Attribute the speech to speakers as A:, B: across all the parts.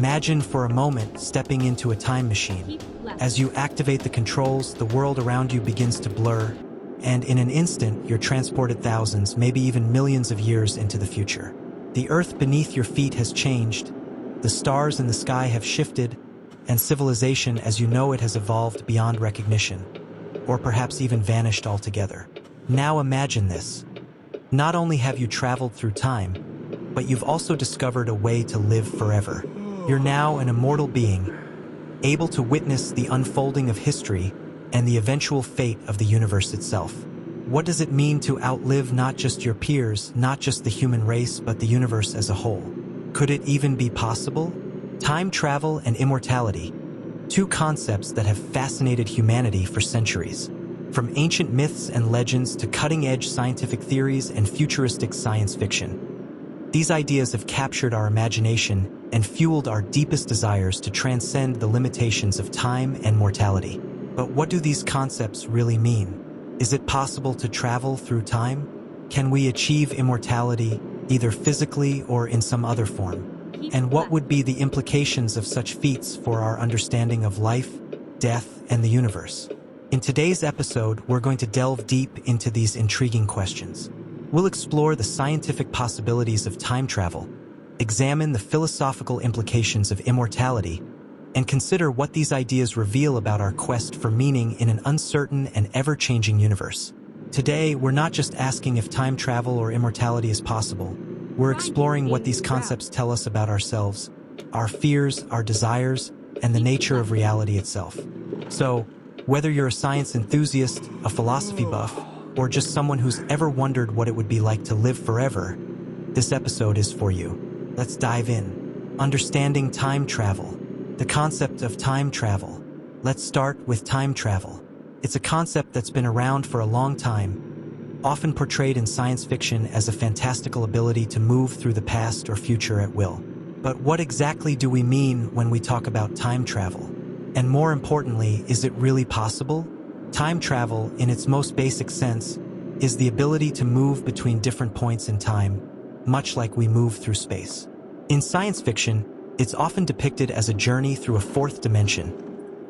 A: Imagine for a moment stepping into a time machine. As you activate the controls, the world around you begins to blur, and in an instant, you're transported thousands, maybe even millions of years into the future. The earth beneath your feet has changed, the stars in the sky have shifted, and civilization as you know it has evolved beyond recognition, or perhaps even vanished altogether. Now imagine this. Not only have you traveled through time, but you've also discovered a way to live forever. You're now an immortal being, able to witness the unfolding of history and the eventual fate of the universe itself. What does it mean to outlive not just your peers, not just the human race, but the universe as a whole? Could it even be possible? Time travel and immortality, two concepts that have fascinated humanity for centuries. From ancient myths and legends to cutting-edge scientific theories and futuristic science fiction. These ideas have captured our imagination and fueled our deepest desires to transcend the limitations of time and mortality. But what do these concepts really mean? Is it possible to travel through time? Can we achieve immortality, either physically or in some other form? And what would be the implications of such feats for our understanding of life, death, and the universe? In today's episode, we're going to delve deep into these intriguing questions. We'll explore the scientific possibilities of time travel, examine the philosophical implications of immortality, and consider what these ideas reveal about our quest for meaning in an uncertain and ever-changing universe. Today, we're not just asking if time travel or immortality is possible. We're exploring what these concepts tell us about ourselves, our fears, our desires, and the nature of reality itself. So, whether you're a science enthusiast, a philosophy buff, or just someone who's ever wondered what it would be like to live forever, this episode is for you. Let's dive in. Understanding time travel. The concept of time travel. Let's start with time travel. It's a concept that's been around for a long time, often portrayed in science fiction as a fantastical ability to move through the past or future at will. But what exactly do we mean when we talk about time travel? And more importantly, is it really possible? Time travel, in its most basic sense, is the ability to move between different points in time, much like we move through space. In science fiction, it's often depicted as a journey through a fourth dimension,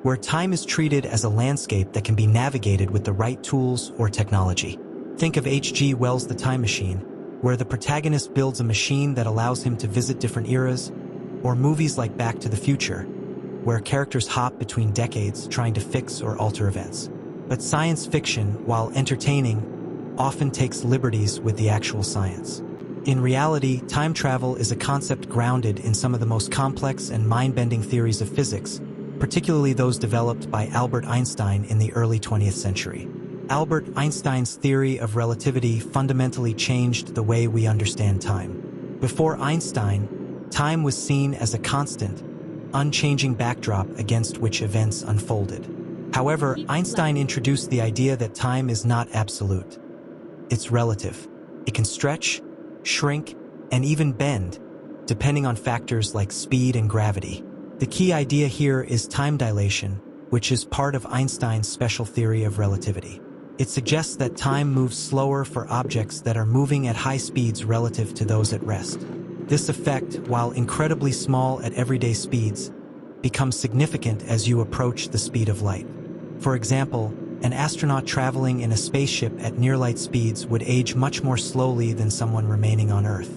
A: where time is treated as a landscape that can be navigated with the right tools or technology. Think of H.G. Wells' The Time Machine, where the protagonist builds a machine that allows him to visit different eras, or movies like Back to the Future, where characters hop between decades trying to fix or alter events. But science fiction, while entertaining, often takes liberties with the actual science. In reality, time travel is a concept grounded in some of the most complex and mind-bending theories of physics, particularly those developed by Albert Einstein in the early 20th century. Albert Einstein's theory of relativity fundamentally changed the way we understand time. Before Einstein, time was seen as a constant, unchanging backdrop against which events unfolded. However, Einstein introduced the idea that time is not absolute. It's relative. It can stretch, shrink, and even bend, depending on factors like speed and gravity. The key idea here is time dilation, which is part of Einstein's special theory of relativity. It suggests that time moves slower for objects that are moving at high speeds relative to those at rest. This effect, while incredibly small at everyday speeds, becomes significant as you approach the speed of light. For example, an astronaut traveling in a spaceship at near-light speeds would age much more slowly than someone remaining on Earth.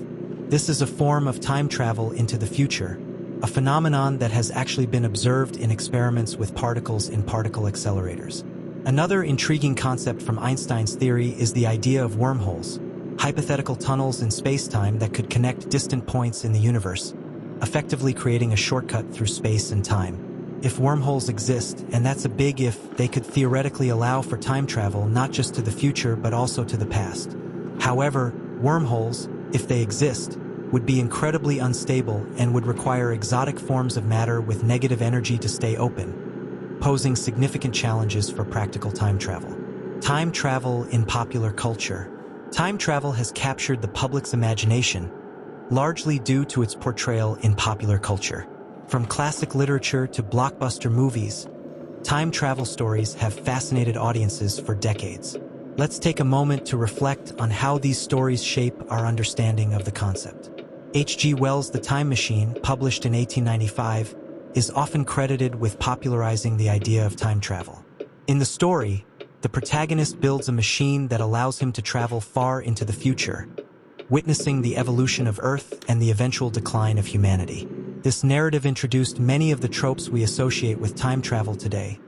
A: This is a form of time travel into the future, a phenomenon that has actually been observed in experiments with particles in particle accelerators. Another intriguing concept from Einstein's theory is the idea of wormholes, hypothetical tunnels in space-time that could connect distant points in the universe, effectively creating a shortcut through space and time. If wormholes exist, and that's a big if, they could theoretically allow for time travel not just to the future but also to the past. However, wormholes, if they exist, would be incredibly unstable and would require exotic forms of matter with negative energy to stay open, posing significant challenges for practical time travel. Time travel in popular culture. Time travel has captured the public's imagination, largely due to its portrayal in popular culture. From classic literature to blockbuster movies, time travel stories have fascinated audiences for decades. Let's take a moment to reflect on how these stories shape our understanding of the concept. H.G. Wells' The Time Machine, published in 1895, is often credited with popularizing the idea of time travel. In the story, the protagonist builds a machine that allows him to travel far into the future, witnessing the evolution of Earth and the eventual decline of humanity. This narrative introduced many of the tropes we associate with time travel today: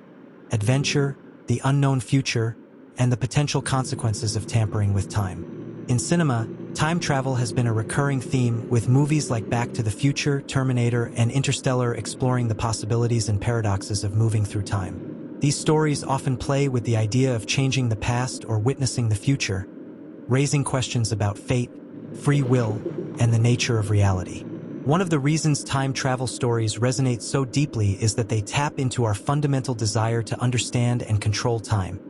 A: adventure, the unknown future, and the potential consequences of tampering with time. In cinema, time travel has been a recurring theme, with movies like Back to the Future, Terminator, and Interstellar exploring the possibilities and paradoxes of moving through time. These stories often play with the idea of changing the past or witnessing the future, raising questions about fate, free will, and the nature of reality. One of the reasons time travel stories resonate so deeply is that they tap into our fundamental desire to understand and control time,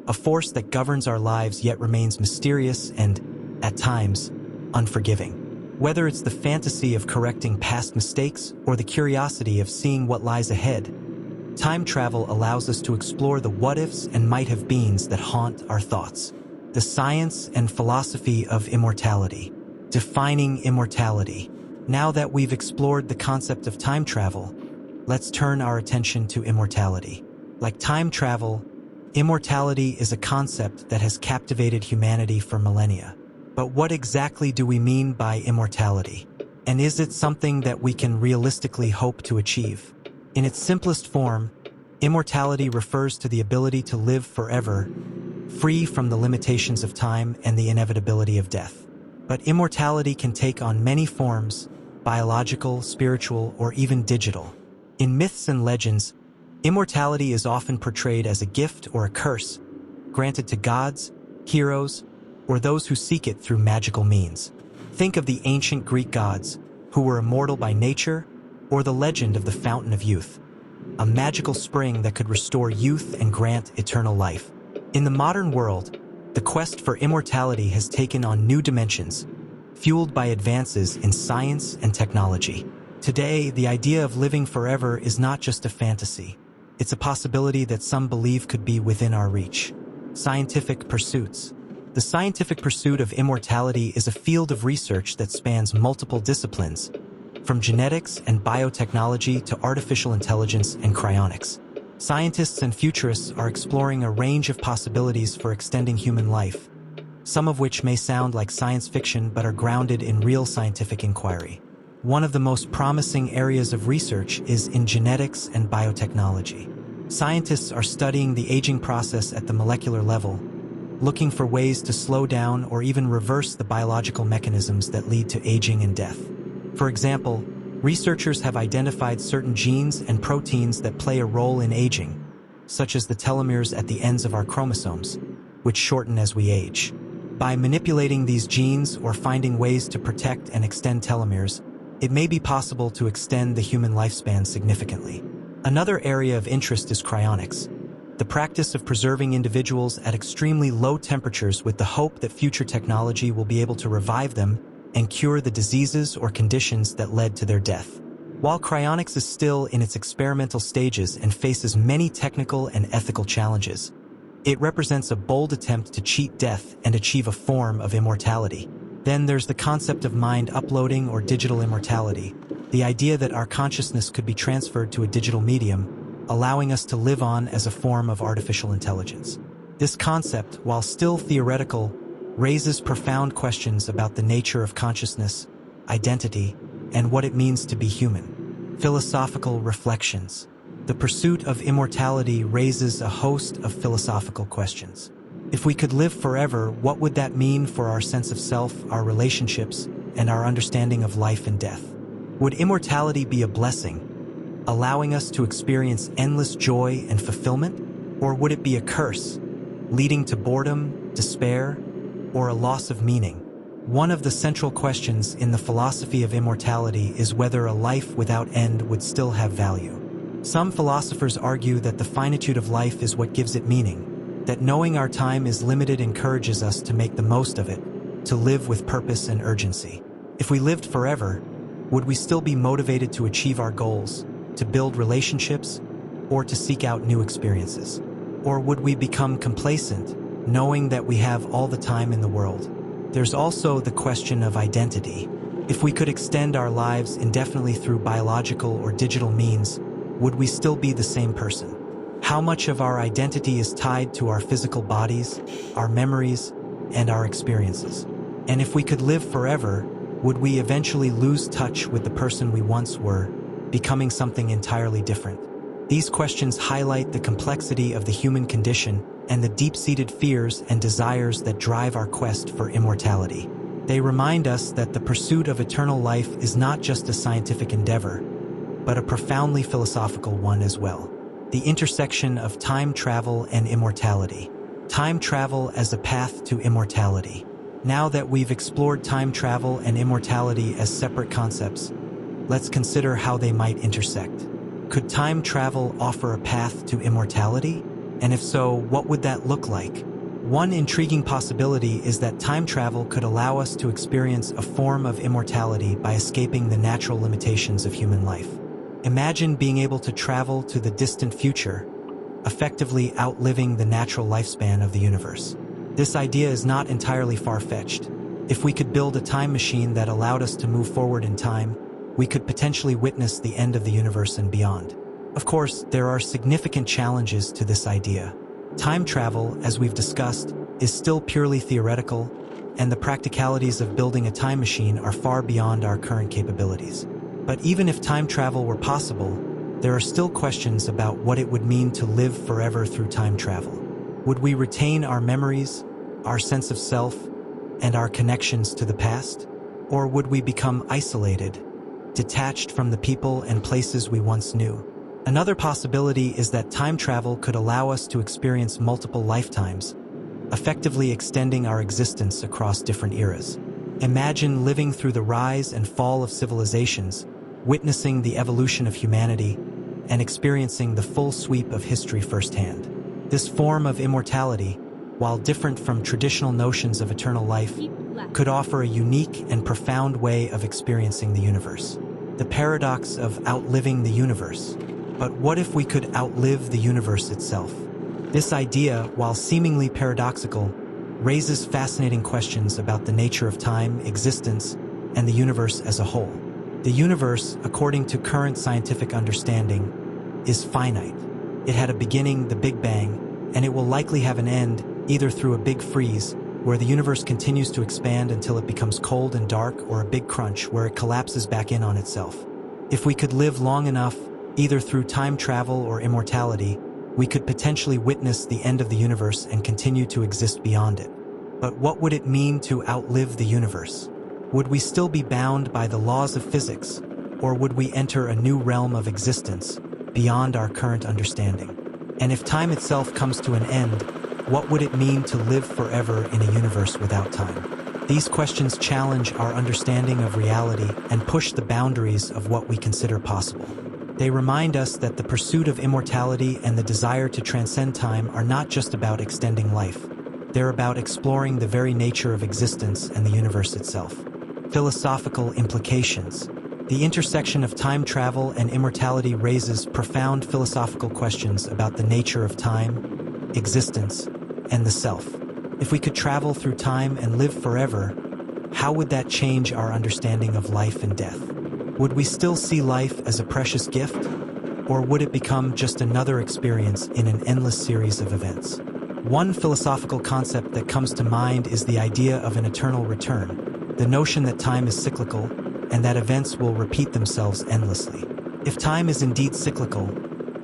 A: a force that governs our lives yet remains mysterious and, at times, unforgiving. Whether it's the fantasy of correcting past mistakes or the curiosity of seeing what lies ahead, time travel allows us to explore the what-ifs and might-have-beens that haunt our thoughts. The science and philosophy of immortality. Defining immortality. Now that we've explored the concept of time travel, let's turn our attention to immortality. Like time travel, immortality is a concept that has captivated humanity for millennia. But what exactly do we mean by immortality? And is it something that we can realistically hope to achieve? In its simplest form, immortality refers to the ability to live forever, free from the limitations of time and the inevitability of death. But immortality can take on many forms: biological, spiritual, or even digital. In myths and legends, immortality is often portrayed as a gift or a curse, granted to gods, heroes, or those who seek it through magical means. Think of the ancient Greek gods, who were immortal by nature, or the legend of the Fountain of Youth, a magical spring that could restore youth and grant eternal life. In the modern world, the quest for immortality has taken on new dimensions, fueled by advances in science and technology. Today, the idea of living forever is not just a fantasy. It's a possibility that some believe could be within our reach. Scientific pursuits. The scientific pursuit of immortality is a field of research that spans multiple disciplines, from genetics and biotechnology to artificial intelligence and cryonics. Scientists and futurists are exploring a range of possibilities for extending human life, some of which may sound like science fiction but are grounded in real scientific inquiry. One of the most promising areas of research is in genetics and biotechnology. Scientists are studying the aging process at the molecular level, looking for ways to slow down or even reverse the biological mechanisms that lead to aging and death. For example, researchers have identified certain genes and proteins that play a role in aging, such as the telomeres at the ends of our chromosomes, which shorten as we age. By manipulating these genes or finding ways to protect and extend telomeres, it may be possible to extend the human lifespan significantly. Another area of interest is cryonics, the practice of preserving individuals at extremely low temperatures with the hope that future technology will be able to revive them and cure the diseases or conditions that led to their death. While cryonics is still in its experimental stages and faces many technical and ethical challenges, it represents a bold attempt to cheat death and achieve a form of immortality. Then there's the concept of mind uploading or digital immortality, the idea that our consciousness could be transferred to a digital medium, allowing us to live on as a form of artificial intelligence. This concept, while still theoretical, raises profound questions about the nature of consciousness, identity, and what it means to be human. Philosophical reflections. The pursuit of immortality raises a host of philosophical questions. If we could live forever, what would that mean for our sense of self, our relationships, and our understanding of life and death? Would immortality be a blessing, allowing us to experience endless joy and fulfillment? Or would it be a curse, leading to boredom, despair, or a loss of meaning? One of the central questions in the philosophy of immortality is whether a life without end would still have value. Some philosophers argue that the finitude of life is what gives it meaning, that knowing our time is limited encourages us to make the most of it, to live with purpose and urgency. If we lived forever, would we still be motivated to achieve our goals, to build relationships, or to seek out new experiences? Or would we become complacent, knowing that we have all the time in the world? There's also the question of identity. If we could extend our lives indefinitely through biological or digital means, would we still be the same person? How much of our identity is tied to our physical bodies, our memories, and our experiences? And if we could live forever, would we eventually lose touch with the person we once were, becoming something entirely different? These questions highlight the complexity of the human condition and the deep-seated fears and desires that drive our quest for immortality. They remind us that the pursuit of eternal life is not just a scientific endeavor, but a profoundly philosophical one as well. The intersection of time travel and immortality. Time travel as a path to immortality. Now that we've explored time travel and immortality as separate concepts, let's consider how they might intersect. Could time travel offer a path to immortality? And if so, what would that look like? One intriguing possibility is that time travel could allow us to experience a form of immortality by escaping the natural limitations of human life. Imagine being able to travel to the distant future, effectively outliving the natural lifespan of the universe. This idea is not entirely far-fetched. If we could build a time machine that allowed us to move forward in time, we could potentially witness the end of the universe and beyond. Of course, there are significant challenges to this idea. Time travel, as we've discussed, is still purely theoretical, and the practicalities of building a time machine are far beyond our current capabilities. But even if time travel were possible, there are still questions about what it would mean to live forever through time travel. Would we retain our memories, our sense of self, and our connections to the past? Or would we become isolated, detached from the people and places we once knew? Another possibility is that time travel could allow us to experience multiple lifetimes, effectively extending our existence across different eras. Imagine living through the rise and fall of civilizations, witnessing the evolution of humanity, and experiencing the full sweep of history firsthand. This form of immortality, while different from traditional notions of eternal life, could offer a unique and profound way of experiencing the universe. The paradox of outliving the universe. But what if we could outlive the universe itself? This idea, while seemingly paradoxical, raises fascinating questions about the nature of time, existence, and the universe as a whole. The universe, according to current scientific understanding, is finite. It had a beginning, the Big Bang, and it will likely have an end, either through a big freeze, where the universe continues to expand until it becomes cold and dark, or a big crunch, where it collapses back in on itself. If we could live long enough, either through time travel or immortality, we could potentially witness the end of the universe and continue to exist beyond it. But what would it mean to outlive the universe? Would we still be bound by the laws of physics, or would we enter a new realm of existence beyond our current understanding? And if time itself comes to an end, what would it mean to live forever in a universe without time? These questions challenge our understanding of reality and push the boundaries of what we consider possible. They remind us that the pursuit of immortality and the desire to transcend time are not just about extending life. They're about exploring the very nature of existence and the universe itself. Philosophical implications. The intersection of time travel and immortality raises profound philosophical questions about the nature of time, existence, and the self. If we could travel through time and live forever, how would that change our understanding of life and death? Would we still see life as a precious gift? Or would it become just another experience in an endless series of events? One philosophical concept that comes to mind is the idea of an eternal return, the notion that time is cyclical and that events will repeat themselves endlessly. If time is indeed cyclical,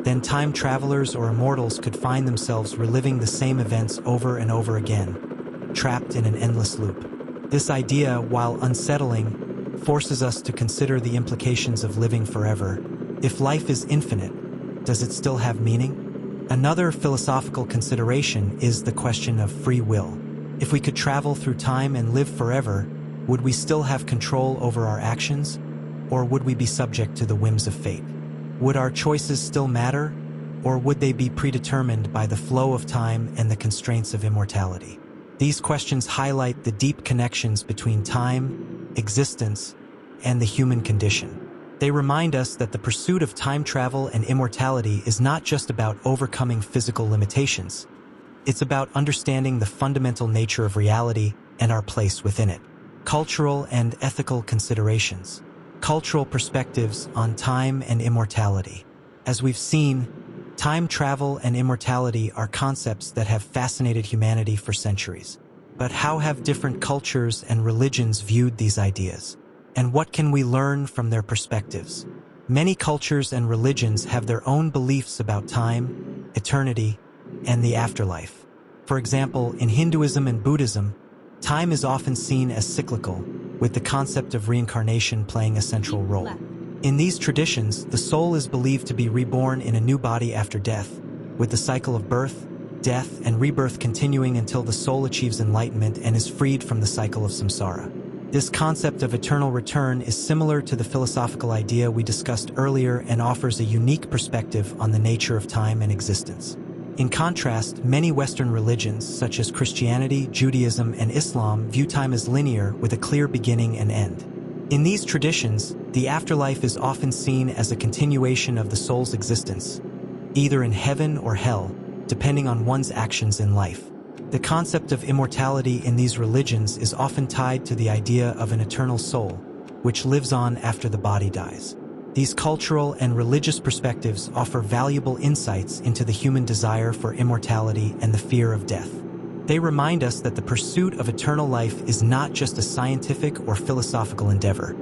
A: then time travelers or immortals could find themselves reliving the same events over and over again, trapped in an endless loop. This idea, while unsettling, forces us to consider the implications of living forever. If life is infinite, does it still have meaning? Another philosophical consideration is the question of free will. If we could travel through time and live forever, would we still have control over our actions, or would we be subject to the whims of fate? Would our choices still matter, or would they be predetermined by the flow of time and the constraints of immortality? These questions highlight the deep connections between time, existence, and the human condition. They remind us that the pursuit of time travel and immortality is not just about overcoming physical limitations. It's about understanding the fundamental nature of reality and our place within it. Cultural and ethical considerations. Cultural perspectives on time and immortality. As we've seen, time travel and immortality are concepts that have fascinated humanity for centuries. But how have different cultures and religions viewed these ideas? And what can we learn from their perspectives? Many cultures and religions have their own beliefs about time, eternity, and the afterlife. For example, in Hinduism and Buddhism, time is often seen as cyclical, with the concept of reincarnation playing a central role. In these traditions, the soul is believed to be reborn in a new body after death, with the cycle of birth, death, and rebirth continuing until the soul achieves enlightenment and is freed from the cycle of samsara. This concept of eternal return is similar to the philosophical idea we discussed earlier and offers a unique perspective on the nature of time and existence. In contrast, many Western religions, such as Christianity, Judaism, and Islam, view time as linear with a clear beginning and end. In these traditions, the afterlife is often seen as a continuation of the soul's existence, either in heaven or hell, depending on one's actions in life. The concept of immortality in these religions is often tied to the idea of an eternal soul, which lives on after the body dies. These cultural and religious perspectives offer valuable insights into the human desire for immortality and the fear of death. They remind us that the pursuit of eternal life is not just a scientific or philosophical endeavor.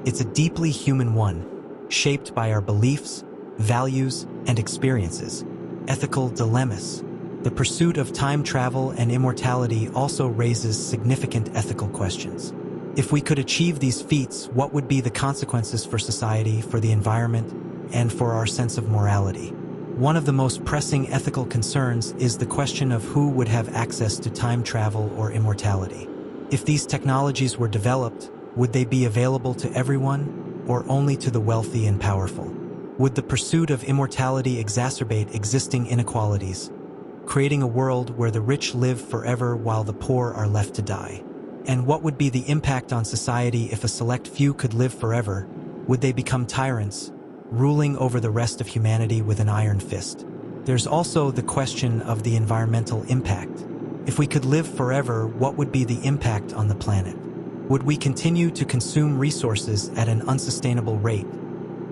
A: It's a deeply human one, shaped by our beliefs, values, and experiences. Ethical dilemmas. The pursuit of time travel and immortality also raises significant ethical questions. If we could achieve these feats, what would be the consequences for society, for the environment, and for our sense of morality? One of the most pressing ethical concerns is the question of who would have access to time travel or immortality. If these technologies were developed, would they be available to everyone, or only to the wealthy and powerful? Would the pursuit of immortality exacerbate existing inequalities, creating a world where the rich live forever while the poor are left to die? And what would be the impact on society if a select few could live forever? Would they become tyrants, ruling over the rest of humanity with an iron fist? There's also the question of the environmental impact. If we could live forever, what would be the impact on the planet? Would we continue to consume resources at an unsustainable rate,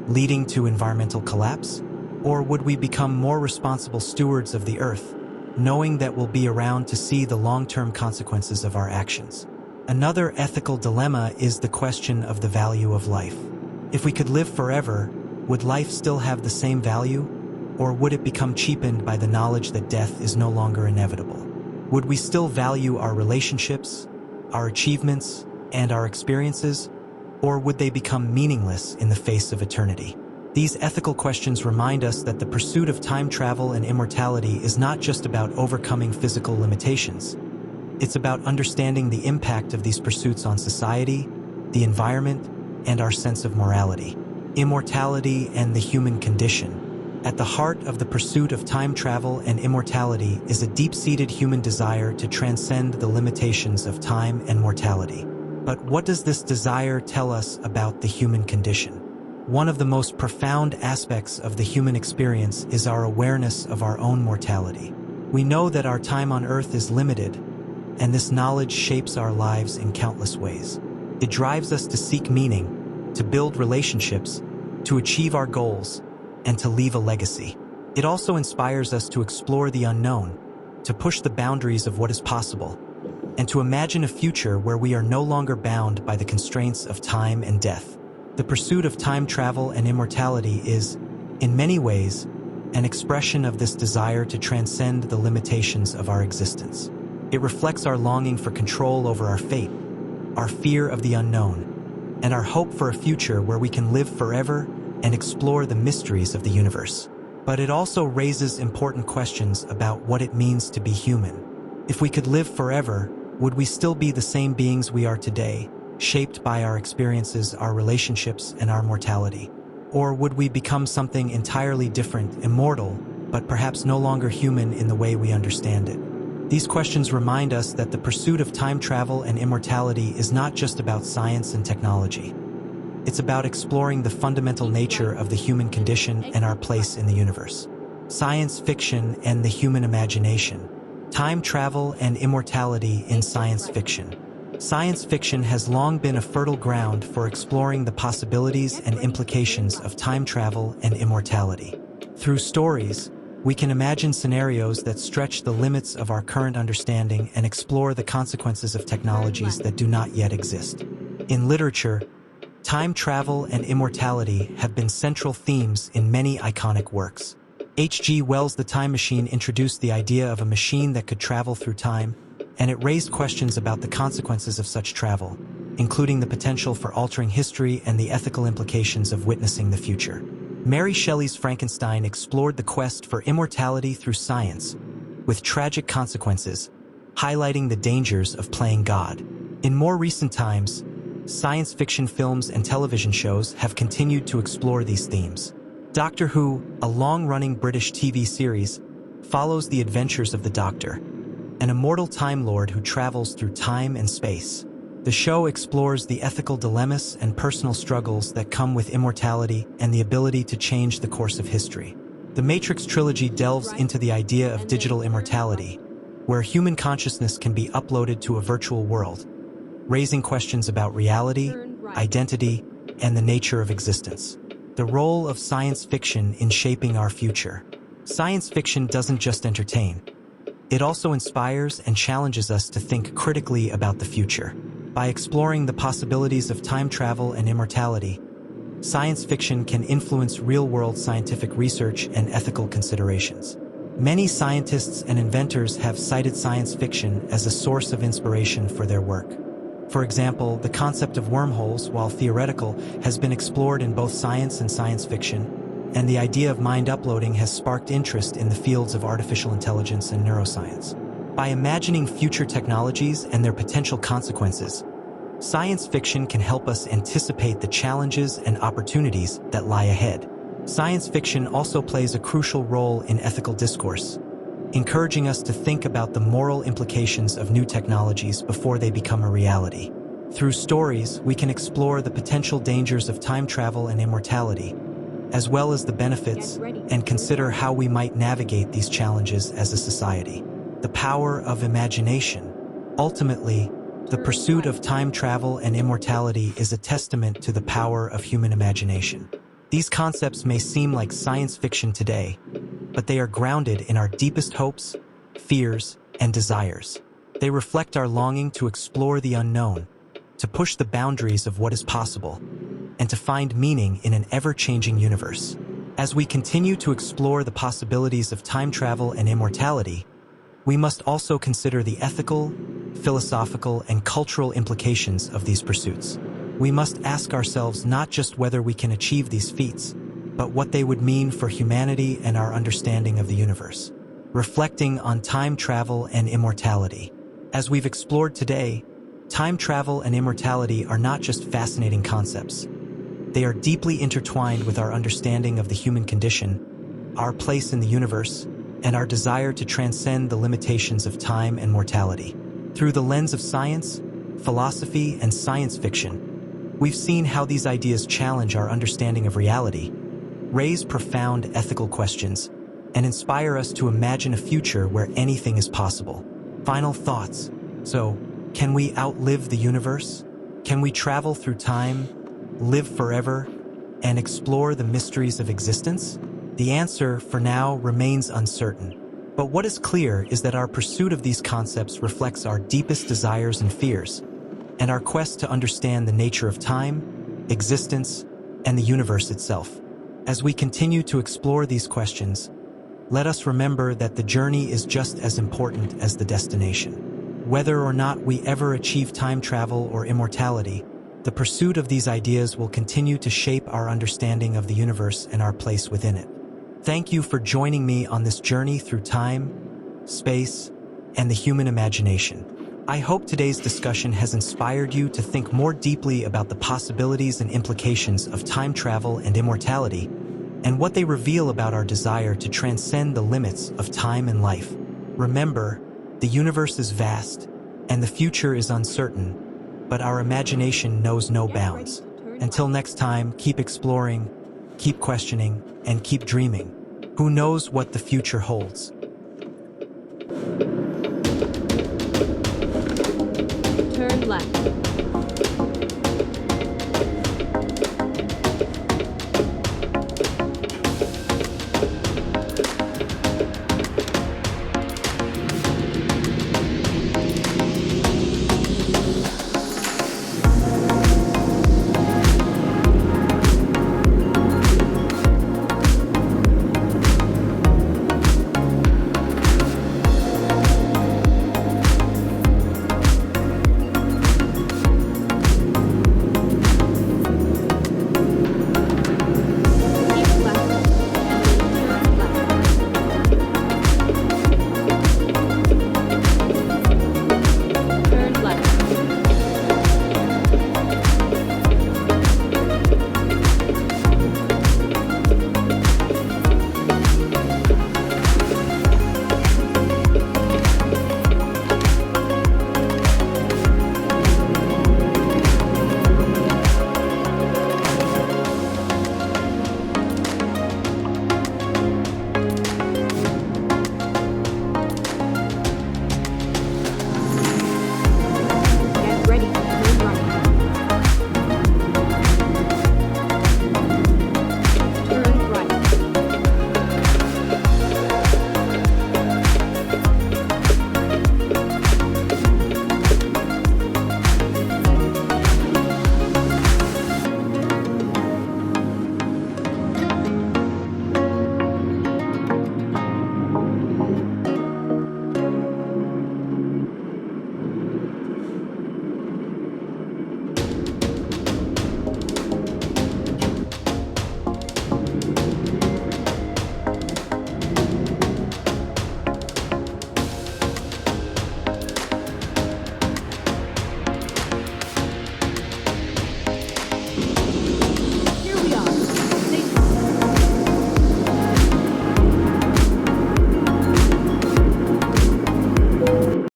A: leading to environmental collapse? Or would we become more responsible stewards of the earth, knowing that we'll be around to see the long-term consequences of our actions? Another ethical dilemma is the question of the value of life. If we could live forever, would life still have the same value? Or would it become cheapened by the knowledge that death is no longer inevitable? Would we still value our relationships, our achievements, and our experiences? Or would they become meaningless in the face of eternity? These ethical questions remind us that the pursuit of time travel and immortality is not just about overcoming physical limitations. It's about understanding the impact of these pursuits on society, the environment, and our sense of morality. Immortality and the human condition. At the heart of the pursuit of time travel and immortality is a deep-seated human desire to transcend the limitations of time and mortality. But what does this desire tell us about the human condition? One of the most profound aspects of the human experience is our awareness of our own mortality. We know that our time on Earth is limited, and this knowledge shapes our lives in countless ways. It drives us to seek meaning, to build relationships, to achieve our goals, and to leave a legacy. It also inspires us to explore the unknown, to push the boundaries of what is possible, and to imagine a future where we are no longer bound by the constraints of time and death. The pursuit of time travel and immortality is, in many ways, an expression of this desire to transcend the limitations of our existence. It reflects our longing for control over our fate, our fear of the unknown, and our hope for a future where we can live forever and explore the mysteries of the universe. But it also raises important questions about what it means to be human. If we could live forever, would we still be the same beings we are today, shaped by our experiences, our relationships, and our mortality? Or would we become something entirely different, immortal, but perhaps no longer human in the way we understand it? These questions remind us that the pursuit of time travel and immortality is not just about science and technology. It's about exploring the fundamental nature of the human condition and our place in the universe. Science fiction and the human imagination. Time travel and immortality in science fiction. Science fiction has long been a fertile ground for exploring the possibilities and implications of time travel and immortality. Through stories, we can imagine scenarios that stretch the limits of our current understanding and explore the consequences of technologies that do not yet exist. In literature, time travel and immortality have been central themes in many iconic works. H.G. Wells' The Time Machine introduced the idea of a machine that could travel through time, and it raised questions about the consequences of such travel, including the potential for altering history and the ethical implications of witnessing the future. Mary Shelley's Frankenstein explored the quest for immortality through science, with tragic consequences, highlighting the dangers of playing God. In more recent times, science fiction films and television shows have continued to explore these themes. Doctor Who, a long-running British TV series, follows the adventures of the Doctor, an immortal Time Lord who travels through time and space. The show explores the ethical dilemmas and personal struggles that come with immortality and the ability to change the course of history. The Matrix trilogy delves into the idea of digital immortality, where human consciousness can be uploaded to a virtual world, raising questions about reality, identity, and the nature of existence. The role of science fiction in shaping our future. Science fiction doesn't just entertain. It also inspires and challenges us to think critically about the future. By exploring the possibilities of time travel and immortality, science fiction can influence real-world scientific research and ethical considerations. Many scientists and inventors have cited science fiction as a source of inspiration for their work. For example, the concept of wormholes, while theoretical, has been explored in both science and science fiction, and the idea of mind uploading has sparked interest in the fields of artificial intelligence and neuroscience. By imagining future technologies and their potential consequences, science fiction can help us anticipate the challenges and opportunities that lie ahead. Science fiction also plays a crucial role in ethical discourse, encouraging us to think about the moral implications of new technologies before they become a reality. Through stories, we can explore the potential dangers of time travel and immortality, as well as the benefits, and consider how we might navigate these challenges as a society. The power of imagination. Ultimately, the pursuit of time travel and immortality is a testament to the power of human imagination. These concepts may seem like science fiction today, but they are grounded in our deepest hopes, fears, and desires. They reflect our longing to explore the unknown, to push the boundaries of what is possible, and to find meaning in an ever-changing universe. As we continue to explore the possibilities of time travel and immortality, we must also consider the ethical, philosophical, and cultural implications of these pursuits. We must ask ourselves not just whether we can achieve these feats, but what they would mean for humanity and our understanding of the universe. Reflecting on time travel and immortality. As we've explored today, time travel and immortality are not just fascinating concepts. They are deeply intertwined with our understanding of the human condition, our place in the universe, and our desire to transcend the limitations of time and mortality. Through the lens of science, philosophy, and science fiction, we've seen how these ideas challenge our understanding of reality, raise profound ethical questions, and inspire us to imagine a future where anything is possible. Final thoughts. So, can we outlive the universe? Can we travel through time, live forever, and explore the mysteries of existence? The answer, for now, remains uncertain. But what is clear is that our pursuit of these concepts reflects our deepest desires and fears, and our quest to understand the nature of time, existence, and the universe itself. As we continue to explore these questions, let us remember that the journey is just as important as the destination. Whether or not we ever achieve time travel or immortality, the pursuit of these ideas will continue to shape our understanding of the universe and our place within it. Thank you for joining me on this journey through time, space, and the human imagination. I hope today's discussion has inspired you to think more deeply about the possibilities and implications of time travel and immortality, and what they reveal about our desire to transcend the limits of time and life. Remember, the universe is vast, and the future is uncertain, but our imagination knows no bounds. Until next time, keep exploring, keep questioning, and keep dreaming. Who knows what the future holds?
B: Turn left.